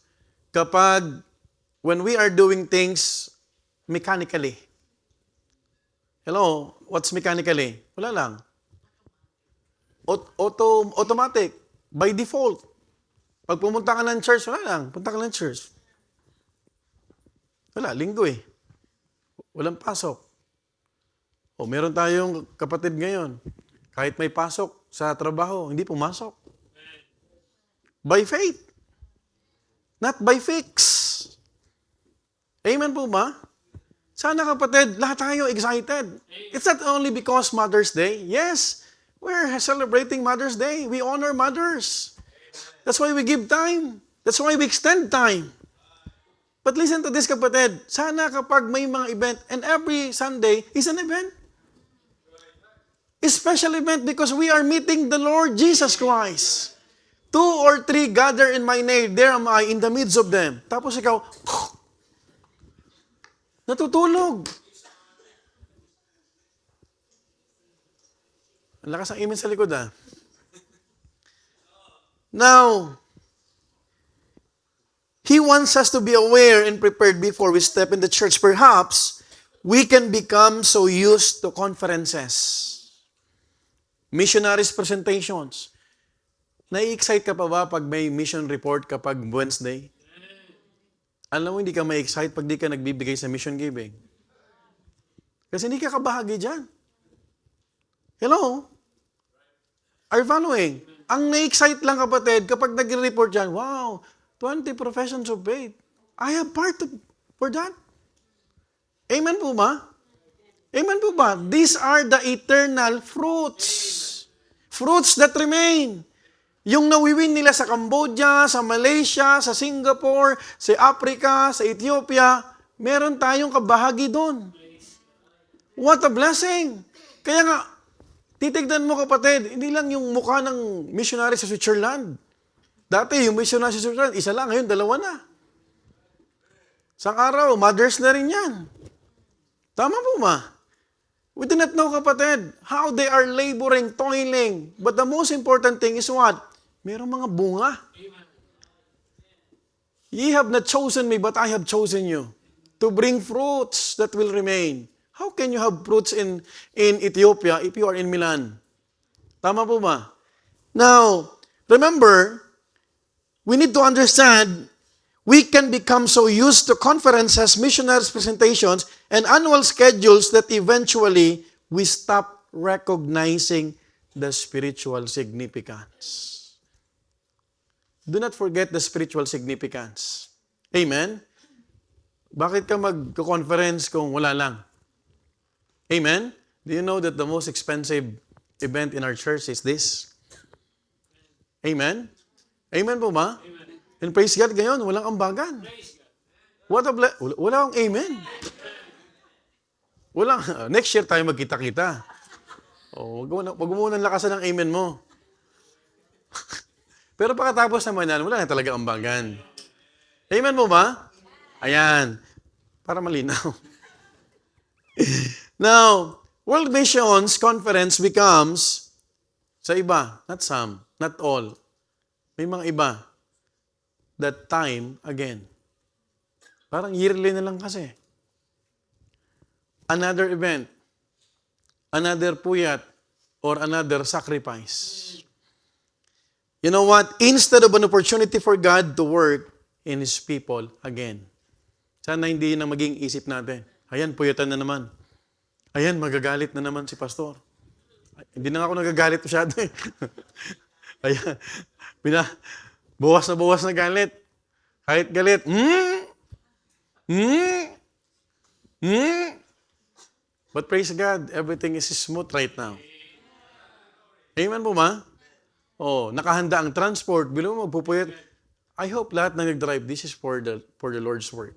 when we are doing things mechanically. Hello, what's mechanically? Wala lang. Automatic. By default. Pag pumunta ka ng church, wala lang. Punta ka ng church. Wala, linggo eh. Walang pasok. O meron tayong kapatid ngayon. Kahit may pasok sa trabaho, hindi pumasok. By faith. Not by fix. Amen po ba? Sana kapatid, lahat tayo excited. It's not only because Mother's Day. Yes, we're celebrating Mother's Day. We honor mothers. That's why we give time. That's why we extend time. But listen to this kapatid. Sana kapag may mga event, and every Sunday is an event. A special event because we are meeting the Lord Jesus Christ. 2 or 3 gather in my name, there am I in the midst of them. Tapos ikaw, natutulog. Ang lakas ng amen sa likod ah. Now, He wants us to be aware and prepared before we step in the church. Perhaps, we can become so used to conferences, missionaries presentations. Nai-excite ka pa ba pag may mission report kapag Wednesday? Alam mo, hindi ka ma-excite pag di ka nagbibigay sa mission giving. Kasi hindi ka kabahagi dyan. Hello? Are you following? Ang na-excite lang kapatid kapag nag-report dyan, wow, 20 professions of faith. I have part for that. Amen po ba? Amen po ba? These are the eternal fruits. Fruits that remain. Yung nawiwin nila sa Cambodia, sa Malaysia, sa Singapore, sa Africa, sa Ethiopia, meron tayong kabahagi doon. What a blessing! Kaya nga, titignan mo kapatid, hindi lang yung mukha ng missionary sa Switzerland. Dati yung missionary sa Switzerland, isa lang, ngayon 2 na. Sang araw, mothers na rin yan. Tama po ba? We do not know kapatid, how they are laboring, toiling. But the most important thing is what? Merong mga bunga. Ye have not chosen me, but I have chosen you to bring fruits that will remain. How can you have fruits in Ethiopia if you are in Milan? Tama po ba? Now, remember, we need to understand, we can become so used to conferences, missionaries' presentations, and annual schedules that eventually we stop recognizing the spiritual significance. Do not forget the spiritual significance. Amen? Bakit ka mag-conference kung wala lang? Amen? Do you know that the most expensive event in our church is this? Amen? Amen po ba? Amen. And praise God, ngayon, walang ambagan. What a wala akong amen. Next year tayo magkita-kita. Wag mo munang lakasan ng amen mo. Pero pagkatapos naman yan, wala na talaga ambagan. Amen mo ba? Ayan. Para malinaw. Now, World Missions Conference becomes, sa iba, not some, not all, may mga iba, that time again. Parang yearly na lang kasi. Another event, another puyat, or another sacrifice. You know what? Instead of an opportunity for God to work in His people again. Sana hindi yun ang maging isip natin. Ayan, puyatan na naman. Ayan, magagalit na naman si pastor. Hindi na ako nagagalit masyado eh. Ayan, bawas na galit. Kahit galit, But praise God, everything is smooth right now. Amen po ba? Nakahanda ang transport, bilo mo magpupuyat. I hope lahat na nag-drive, this is for the Lord's work.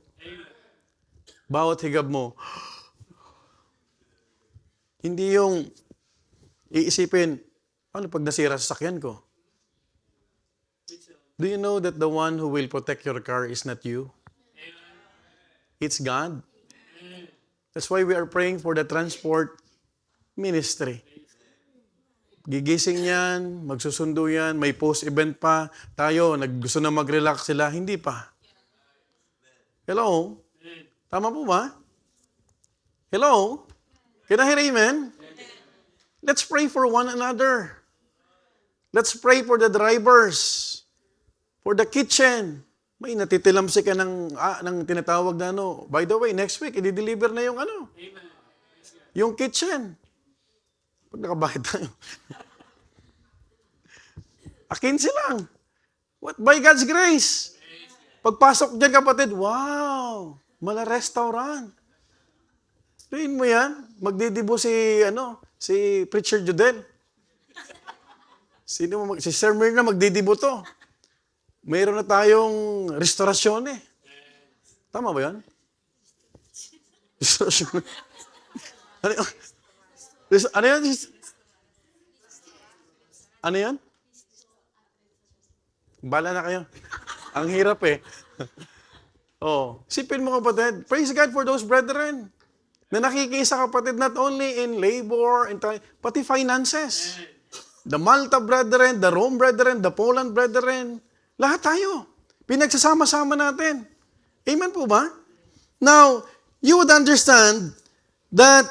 Bawat higab mo. Hindi yung iisipin, ano pag nasira sa sakyan ko? Do you know that the one who will protect your car is not you? It's God. That's why we are praying for the transport ministry. Gigising yan, magsusundo yan, may post-event pa. Tayo, gusto na mag-relax sila, hindi pa. Hello? Tama po ba? Hello? Can I hear amen? Let's pray for one another. Let's pray for the drivers, for the kitchen. May natitilamsi ka ng tinatawag na ano. By the way, next week, i-deliver na yung ano. Yung kitchen. Pag nakabayad tayo. 15 lang. What? By God's grace. Pagpasok dyan, kapatid, wow, mala restaurant. Tuin mo yan, magdidibo si Preacher Judel. Si Sir Mirna magdidibo to. Mayroon na tayong restorasyon eh. Tama ba yan? Restorasyon. Ano yan? Ano yan? Bala na kayo. Ang hirap eh. Sipin mo kapatid. Praise God for those brethren. Na nakikisa kapatid not only in labor, pati finances. The Malta brethren, the Rome brethren, the Poland brethren. Lahat tayo. Pinagsasama-sama natin. Amen po ba? Now, you would understand that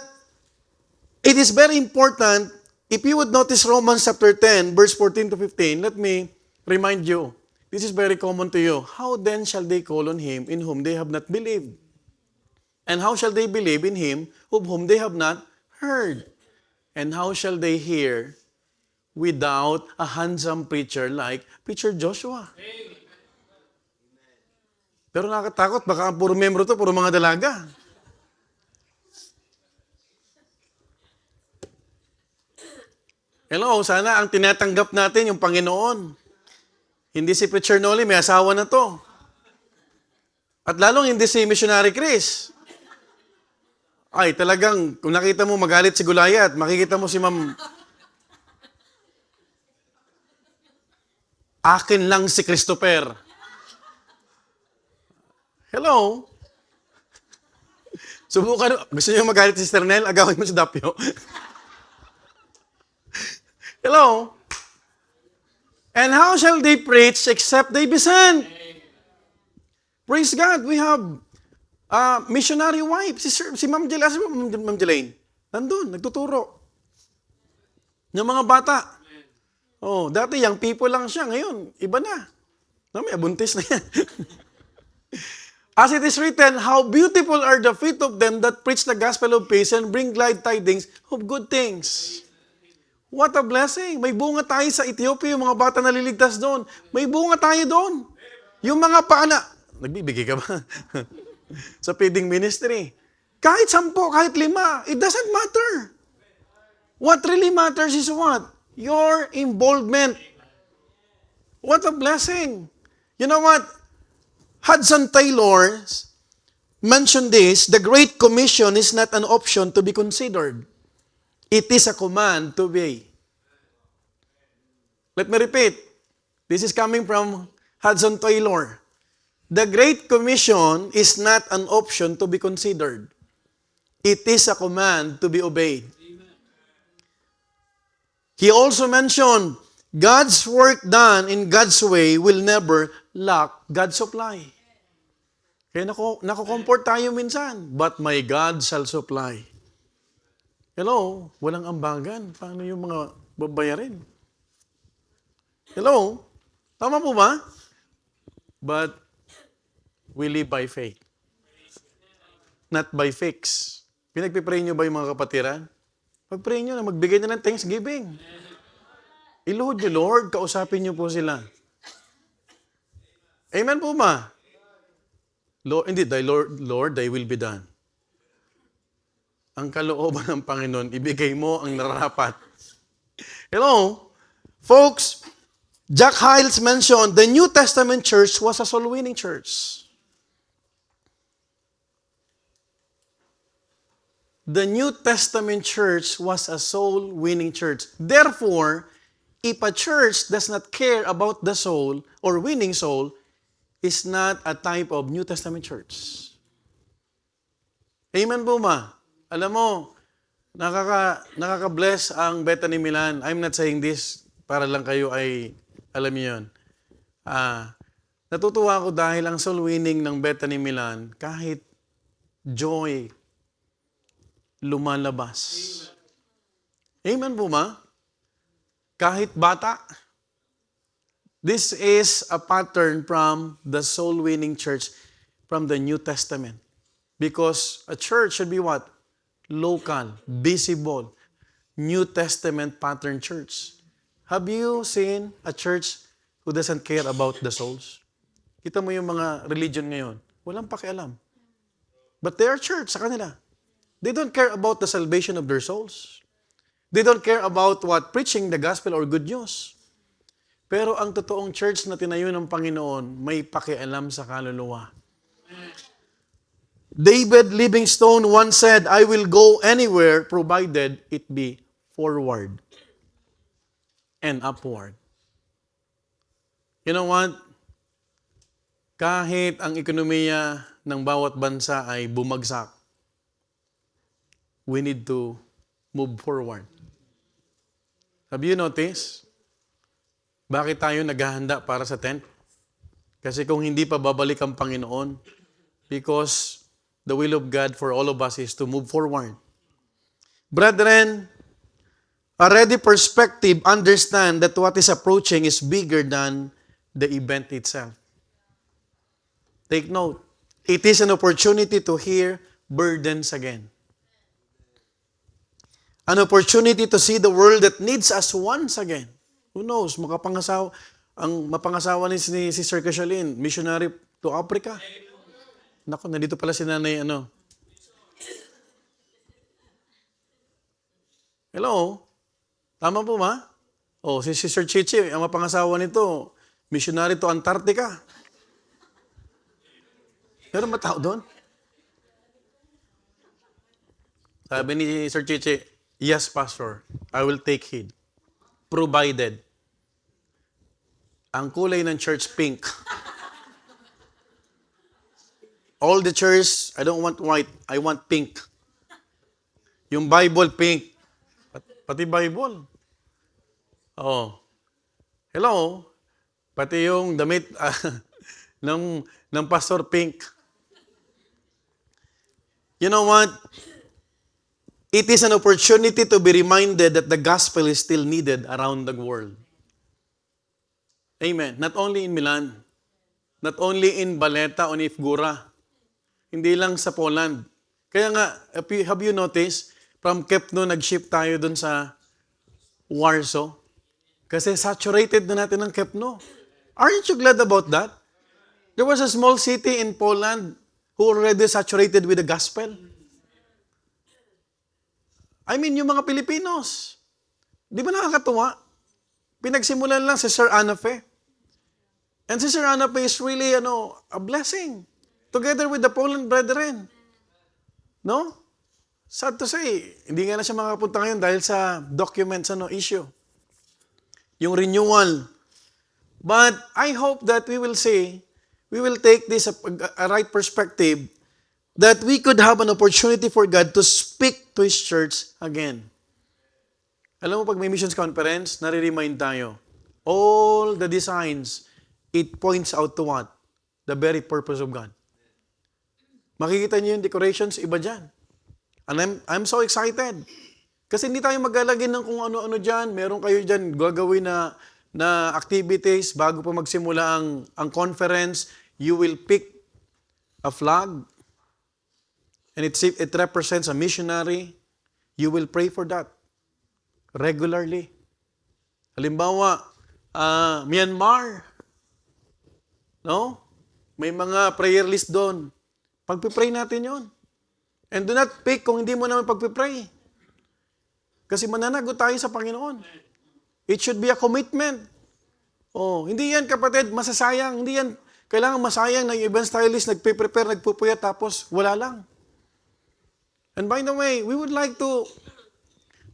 it is very important, if you would notice Romans chapter 10, verse 14 to 15, let me remind you, this is very common to you. How then shall they call on him in whom they have not believed? And how shall they believe in him of whom they have not heard? And how shall they hear without a handsome preacher like Preacher Joshua? Pero nakakatakot, baka ang puro membro to, puro mga dalaga. Hello, sana ang tinatanggap natin yung Panginoon. Hindi si Preacher Noli, may asawa na to. At lalong hindi si Missionary Chris. Ay, talagang, kung nakita mo magalit si Gulayat, makikita mo si Ma'am. Akin lang si Christopher. Hello? Subukan, gusto niyo magalit si Sister Nel? Agawin mo si Dapyo. Hello? And how shall they preach except they be sent? Praise God, we have missionary wife. Si Ma'am Jelaine, nandun, nagtuturo. Ng mga bata. Dati young people lang siya. Ngayon, iba na. May abuntis na yan. As it is written, how beautiful are the feet of them that preach the gospel of peace and bring glad tidings of good things. What a blessing. May bunga tayo sa Ethiopia, yung mga bata naliligtas doon. May bunga tayo doon. Yung mga nagbibigay ka ba? Sa feeding ministry. Kahit 10, kahit 5, it doesn't matter. What really matters is what? Your involvement. What a blessing. You know what? Hudson Taylor mentioned this, the Great Commission is not an option to be considered. It is a command to obey. Let me repeat. This is coming from Hudson Taylor. The Great Commission is not an option to be considered. It is a command to be obeyed. He also mentioned, God's work done in God's way will never lack God's supply. Kaya nakukomfort tayo minsan, but my God shall supply. Hello, walang ambagan. Paano yung mga babayarin? Hello, tama po ba? But we live by faith. Not by fix. Pinagpipray nyo ba yung mga kapatiran? Pag-pray nyo na, magbigay na ng thanksgiving. Iluhod nyo, Lord, kausapin nyo po sila. Amen po ba? Lord, hindi, Lord, thy will be done. Ang kalooban ng Panginoon, ibigay mo ang nararapat. Hello? Folks, Jack Hyles mentioned the New Testament church was a soul-winning church. the New Testament church was a soul-winning church. Therefore, if a church does not care about the soul or winning soul, is not a type of New Testament church. Amen po ma? Alam mo, nakaka-bless ang Bethany Milan. I'm not saying this para lang kayo ay alam niyo yun. Natutuwa ako dahil ang soul winning ng Bethany Milan, kahit joy, lumalabas. Amen po ma? Kahit bata. This is a pattern from the soul winning church from the New Testament. Because a church should be what? Local, visible, New Testament pattern church. Have you seen a church who doesn't care about the souls? Kita mo yung mga religion ngayon, walang pakialam. But they are church sa kanila. They don't care about the salvation of their souls. They don't care about what? Preaching the gospel or good news. Pero ang totoong church na tinayo ng Panginoon, may pakialam sa kaluluwa. David Livingstone once said, I will go anywhere provided it be forward and upward. You know what? Kahit ang ekonomiya ng bawat bansa ay bumagsak, we need to move forward. Have you noticed? Bakit tayo naghahanda para sa tent? Kasi kung hindi pa babalik ang Panginoon, because the will of God for all of us is to move forward. Brethren, a ready perspective understand that what is approaching is bigger than the event itself. Take note, it is an opportunity to hear burdens again. An opportunity to see the world that needs us once again. Who knows, mapangasawa ni si Sir Cashalin, missionary to Africa. Naku, nandito pala si nanay, Hello? Tama po ma? Si Sir Chichi, ang mapangasawa nito, missionary to Antarctica. Meron ba tao doon? Sabi ni Sir Chichi, yes, Pastor, I will take heed. Provided. Ang kulay ng church, pink. All the church, I don't want white, I want pink. Yung Bible, pink. Pati Bible. Hello? Pati yung damit ng pastor, pink. You know what? It is an opportunity to be reminded that the gospel is still needed around the world. Amen. Not only in Milan, not only in Baleta o Ifgura, hindi lang sa Poland. Kaya nga, have you noticed, from Kepno, nag-ship tayo dun sa Warsaw. Kasi saturated na natin ng Kepno. Aren't you glad about that? There was a small city in Poland who already saturated with the gospel. I mean, yung mga Pilipinos. Di ba nakakatuwa? Pinagsimulan lang si Sir Anafe. And si Sir Anafe is really, a blessing. Together with the Poland brethren. No? Sad to say, hindi nga na siya makapunta ngayon dahil sa documents issue. Yung renewal. But I hope that we will take this a right perspective, that we could have an opportunity for God to speak to His church again. Alam mo, pag may missions conference, nare-remind tayo. All the designs, it points out to what? The very purpose of God. Makikita niyo yung decorations, iba dyan. And I'm so excited. Kasi hindi tayo maglalagay ng kung ano-ano dyan. Meron kayo dyan gagawin na activities bago pa magsimula ang conference. You will pick a flag and it represents a missionary. You will pray for that regularly. Halimbawa, Myanmar. No? May mga prayer list doon. Pagpipray natin yon. And do not pick kung hindi mo naman pagpipray. Kasi mananagot tayo sa Panginoon. It should be a commitment. Hindi yan kapatid, masasayang. Hindi yan, kailangan masayang na yung event stylist, nagpe-prepare, nagpupuyat, tapos wala lang. And by the way, we would like to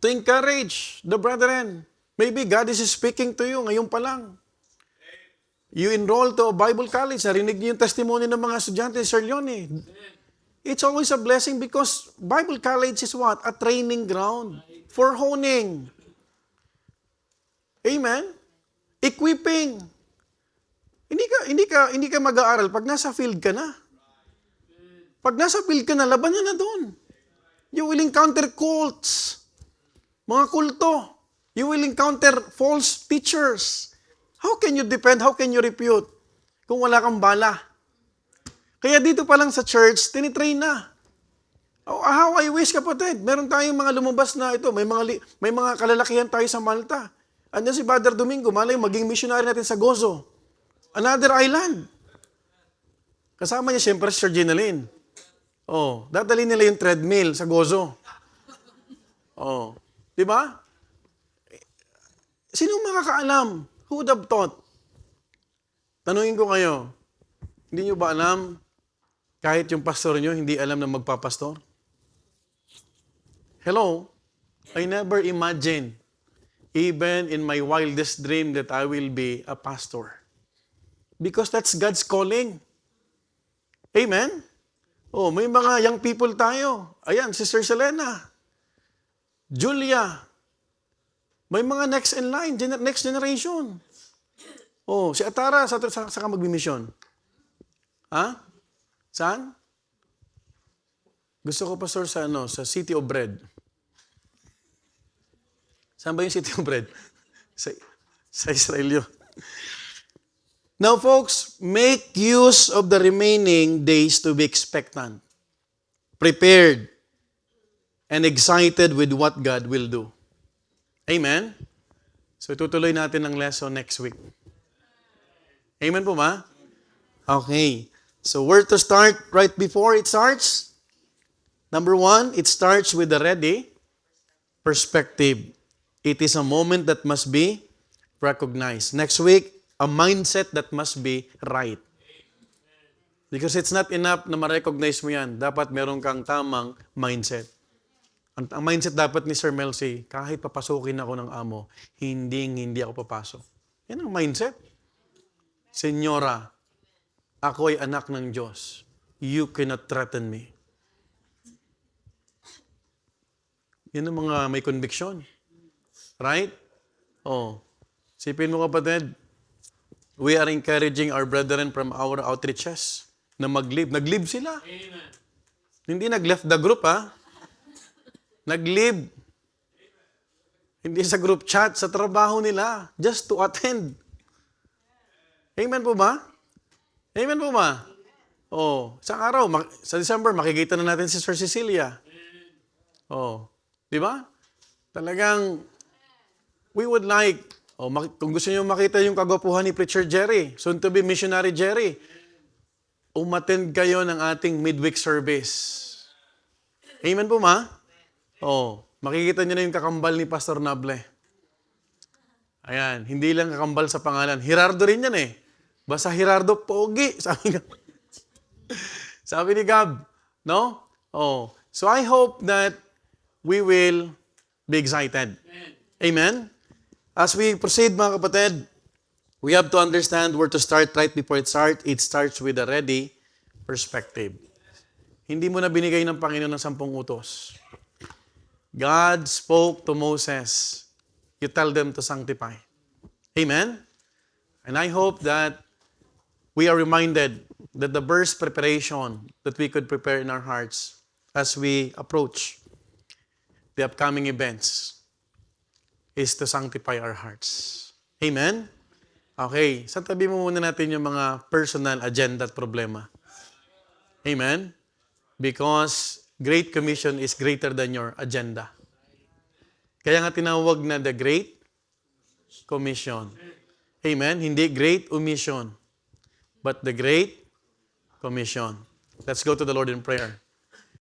encourage the brethren. Maybe God is speaking to you ngayon pa lang. You enroll to a Bible college. Narinig niyo yung testimony ng mga estudyante, Sir Leone. It's always a blessing because Bible college is what? A training ground for honing. Amen? Equipping. Hindi ka mag-aaral pag nasa field ka na. Pag nasa field ka na, laban na doon. You will encounter cults. Mga kulto. You will encounter false teachers. How can you depend? How can you refute? Kung wala kang bala. Kaya dito pa lang sa church, tinitrain na. Oh, how I wish, kapatid. Meron tayong mga lumabas na ito. May mga kalalakihan tayo sa Malta. Andiyan si Brother Domingo, malay maging missionary natin sa Gozo. Another island. Kasama niya siyempre si Sir Ginaline. Oh, dadali nila yung treadmill sa Gozo. Oh, di ba? Sino makakaalam? Who would have thought? Tanungin ko kayo, hindi nyo ba alam, kahit yung pastor nyo, hindi alam na magpapastor? Hello? I never imagined, even in my wildest dream, that I will be a pastor. Because that's God's calling. Amen? Oh, may mga young people tayo. Ayan, Sister Selena. Julia. May mga next in line, next generation. Oh, si Atara, sa ka magbimisyon? Ha? Saan? Gusto ko, Pastor, sa City of Bread. Saan ba yung City of Bread? sa Israel yun. Now, folks, make use of the remaining days to be expectant, prepared, and excited with what God will do. Amen? So, itutuloy natin ang lesson next week. Amen po ba? Okay. So, where to start right before it starts? Number 1, it starts with the ready perspective. It is a moment that must be recognized. Next week, a mindset that must be right. Because it's not enough na ma-recognize mo yan. Dapat meron kang tamang mindset. Ang mindset dapat ni Sir Melcy, kahit papasukin ako ng amo, hindi ako papasok. Yan ang mindset. Senyora, ako ay anak ng Diyos. You cannot threaten me. Yan ang mga may conviction. Right? Oh. Sipin mo, kapatid, we are encouraging our brethren from our outreaches na mag-live. Nag-live sila. Amen. Hindi nag-left the group, ha? Nag-live. Hindi sa group chat, sa trabaho nila, just to attend. Amen po ba? Amen po ba? Oh, sa araw, sa December, makikita na natin si Sir Cecilia. Oh, di ba? Talagang, we would like, kung gusto niyo makita yung kagwapuhan ni Preacher Jerry, soon to be Missionary Jerry, umattend kayo ng ating midweek service. Amen po ba? Oh, makikita niyo na yung kakambal ni Pastor Nable. Ayan, hindi lang kakambal sa pangalan. Gerardo rin yan eh. Basta Gerardo, pogi. Sabi ni Gab. No? Oh. So I hope that we will be excited. Amen? As we proceed, mga kapatid, we have to understand where to start right before it starts. It starts with a ready perspective. Hindi mo na binigay ng Panginoon ng 10 utos. God spoke to Moses. You tell them to sanctify. Amen? And I hope that we are reminded that the first preparation that we could prepare in our hearts as we approach the upcoming events is to sanctify our hearts. Amen? Okay, sa tabi mo muna natin yung mga personal agenda at problema. Amen? Because Great Commission is greater than your agenda. Kaya nga tinawag na the Great Commission. Amen? Hindi Great Omission, but the Great Commission. Let's go to the Lord in prayer.